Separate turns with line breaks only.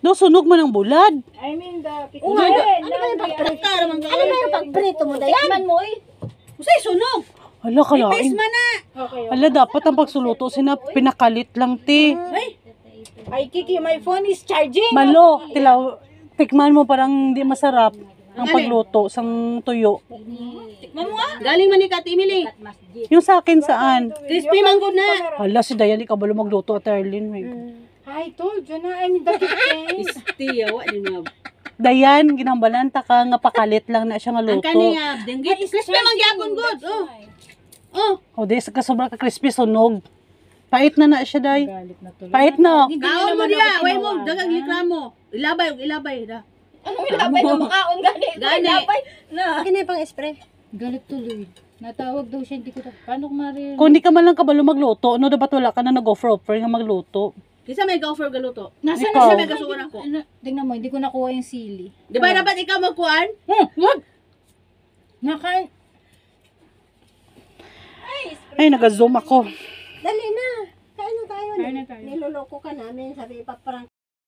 No, sunog man ang bulad.
I mean the
Ano ba yung pagprito? Ano ba yung pagprito mo, Dayan?
Tikman mo eh.
Usay, sunog.
Hala, kalain.
Okay.
Hala, dapat ang pagsuluto sina pinakalit lang, ti.
Ay, Kiki, my phone is charging.
Malo, tilaw, tikman mo parang hindi masarap ang pagluto sang tuyo.
Tikman mo nga. Galing man ni Kat Emily.
Yung sa akin saan?
Crispy mango na.
Hala, si Dayan, di ka ba magluto at Erlyn?
I told you na, I'm the kitchen.
Tiyawa din mo.
Dayan, ginambalan ta ka nga pakalit lang na siya nga
Ang
luto.
kaniya, denggit. Crispy man gyapon good. Oh.
O, di ka sobra ka crispy sunog. Pait na siya, Day.
Galit na tuloy.
Pait na.
Kaon mo diya, way mo, dagang likramo. Ilabay da.
Anong ilabay na makaon gani?
Gani.
Ilabay na.
Kini pang spray.
Galit tuloy. Natawag daw siya, hindi ko paano kumari.
Kung di ka man lang kabalo magluto, no, dapat wala ka na nag-offer nga magluto.
Kisa may gopher galuto.
Nasaan
Ikaw.
na siya?
May kasukan ako.
Tingnan mo, hindi ko nakuha yung sili.
Di ba dapat ikaw magkuhan?
Wag! Nakain.
Ay, nag-zoom ako.
Dali na. Kain na tayo.
Kain na tayo.
Niloloko ka namin. Sabi, ipaprank